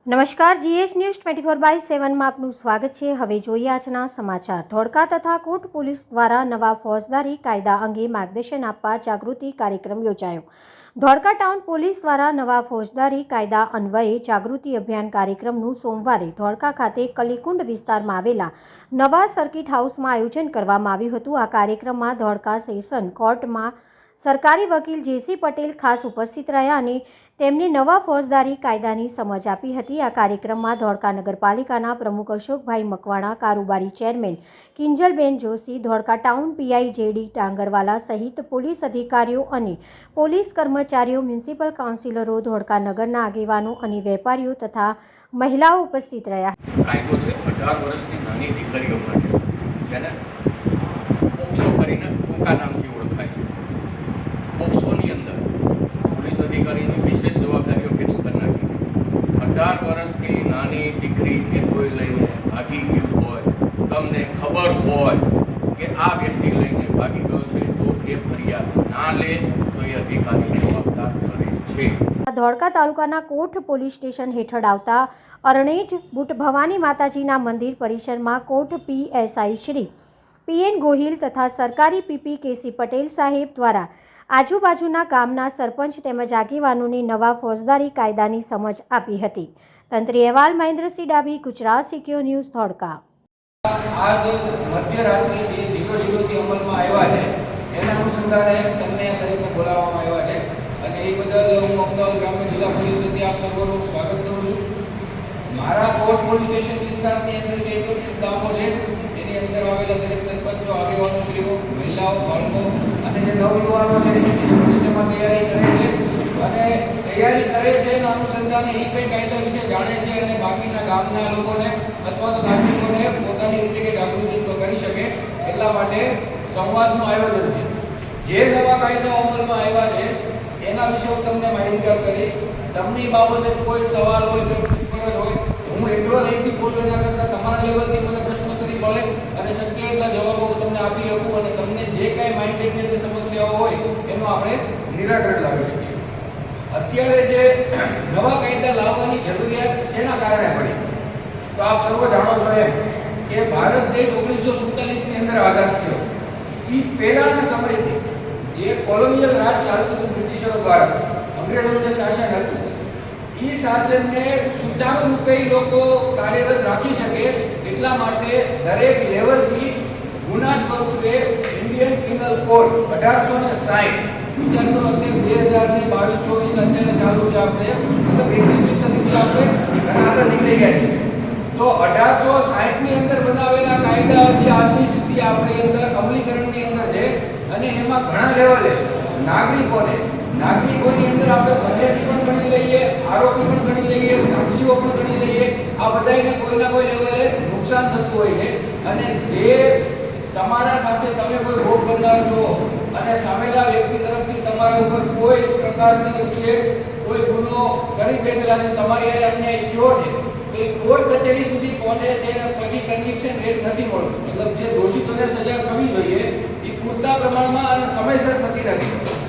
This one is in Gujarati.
નમસ્કાર, જીએસ ન્યૂઝ 24/7 માં આપનું સ્વાગત છે। હવે જોઈએ આજના સમાચાર। ધોળકા તથા કોટ પોલીસ દ્વારા નવા ફોજદારી કાયદા અંગે માર્ગદર્શન આપવા જાગૃતિ કાર્યક્રમ યોજાયો। ધોળકા ટાઉન પોલીસ દ્વારા નવા ફોજદારી કાયદા અન્વયે જાગૃતિ અભિયાન કાર્યક્રમનું સોમવારે ધોળકા ખાતે કલીકુંડ વિસ્તારમાં આવેલા નવા સર્કિટ હાઉસમાં આયોજન કરવામાં આવ્યું હતું। આ કાર્યક્રમમાં ધોળકા સેશન કોર્ટમાં સરકારી વકીલ જેસી પટેલ ખાસ ઉપસ્થિત રહ્યા અને તેમને નવા ફોજદારી કાયદાની સમજ આપી હતી। આ કાર્યક્રમમાં ધોળકા નગરપાલિકાના પ્રમુખ અશોકભાઈ મકવાણા, કારોબારી chairman Kinjalben Joshi, Dholka town PI JD Tangarwala સહિત પોલીસ અધિકારીઓ અને પોલીસ કર્મચારીઓ, મ્યુનિસિપલ કાઉન્સિલરો, ધોળકા નગરના આગેવાનો અને વેપારીઓ તથા મહિલાઓ ઉપસ્થિત રહ્યા। કાયદો છે 18 વર્ષની નાની દીકરીઓ માટે, જેને પોક્સો કરીને ટૂંકા નામથી ઓળખાય છે। પોક્સોની અંદર પોલીસ અધિકારીની વિશેષ જવાબદારીઓ ફિક્સ કરી નાખી। 18 વર્ષની નાની દીકરીને કોઈ લઈને ભાગી ગયું હોય, તમને ખબર હોય કે આ વ્યક્તિ લઈને ભાગી ગયો છે, તો એ ફરિયાદ ના લે તો એ અધિકારી જવાબદાર કરે છે। ધોળકા તાલુકાના કોઠ પોલીસ સ્ટેશન હેઠળ આવતા અરણેજ બુટ ભવાની માતાજીના મંદિર પરિસરમાં કોઠ પીએસઆઈ શ્રી પીએન ગોહિલ તથા સરકારી પીપી કેસી પટેલ સાહેબ દ્વારા આજુબાજુના ગામના સરપંચ તેમજ આગેવાનોને નવા ફોજદારી કાયદાની સમજ આપી હતી। તંત્રી અહેવાલ મહેન્દ્રસિંહ ડાભી, ગુજરાત સિક્યોર ન્યૂઝ, ધોળકા। આજ મધ્યરાત્રિ જે ધીરોથી અમલમાં આવ્યા છે એના અનુસંધાને તમને દરેકને બોલાવવામાં આવ્યા છે અને એ બદલ હું અમદાવાદ ગ્રામ્ય જિલ્લા પોલીસ વતી આપ સૌનું સ્વાગત કરું છું। મારા કોટ પોલીસ સ્ટેશન વિસ્તારની અંદર જે 31 ગામો છે એની અંદર આવેલા દરેક સરપંચો, આગેવાનો શ્રીઓ, મહિલાઓ, બાળકો અને જે નવયુવાનો છે એ ભવિષ્યમાં તૈયારી કરે છે અને તૈયારી કરે છે એના અનુસંધાને એ કઈ કાયદા વિશે જાણે છે અને બાકીના ગામના લોકોને અથવા તો નાગરિકોને પોતાની રીતે કે જાગૃતિ કરી શકે એટલા માટે સંવાદનું આયોજન છે। જે નવા કાયદાઓ અમલમાં આવ્યા છે એના વિશે હું તમને માહિતગાર કરીશ। તમને એ બાબતે કોઈ સવાલ હોય કે પૂછપરછ હોય, હું એટલો અહીંથી બોલું એના કરતાં તમારા લેવલથી મને પ્રશ્નોત્તરી મળે અને શક્ય એટલા જવાબો હું તમને આપી શકું અને તમને જે કાંઈ માઇન્ડસેટની જે સમસ્યાઓ હોય એનું આપણે નિરાકરણ લાવી શકીએ। અત્યારે જે નવા કાયદા લાવવાની જરૂરિયાત શેના કારણે પડી, તો આપ સર્વ જાણો છો એમ કે ભારત દેશ 1947ની અંદર આઝાદ થયો। એ પહેલાના સમયથી જે કોલોનિયલ રાજ ચાલતું હતું બ્રિટિશરો દ્વારા, અંગ્રેજોનું જે શાસન હતું, એ શાસનને સુચારુ રૂપે લોકો કાર્યરત રાખી શકે એટલા માટે દરેક લેવલથી ગુના સ્વરૂપે ઇન્ડિયન પિનલ કોડ 1860 વિચાર કરો અત્યારે 2022-24 અત્યારે ચાલુ છે, આપણે મતલબ 21મી સદીથી આપણે ઘણા આગળ નીકળી ગયા છીએ। તો 1860ની અંદર બનાવેલા કાયદા હજી આજની સુધી આપણી અંદર અમલીકરણની અંદર છે અને એમાં ઘણા લેવલે નાગરિકોની અંદર આપણે ફરિયાદી પણ ગણી લઈએ, આરોપી પણ ગણી લઈએ, સાક્ષીઓ પણ ગણી લઈએ, આ બધાને કોઈના કોઈ લેવલે નુકસાન થતું હોય છે અને જે તમારા સાથે તમે કોઈ ભોગ બનનાર છો અને સામેલા વ્યક્તિ તરફથી તમારા ઉપર કોઈ પ્રકારની છે કોઈ ગુનો કરી બેઠેલા છે, તમારી આ અન્યાય થયો છે, તો એ કોર્ટ કચેરી સુધી પહોંચે છે પછી કન્વિક્શન રેટ નથી મળતું। મતલબ જે દોષિતોને સજા થવી જોઈએ એ પૂરતા પ્રમાણમાં અને સમયસર થતી નથી।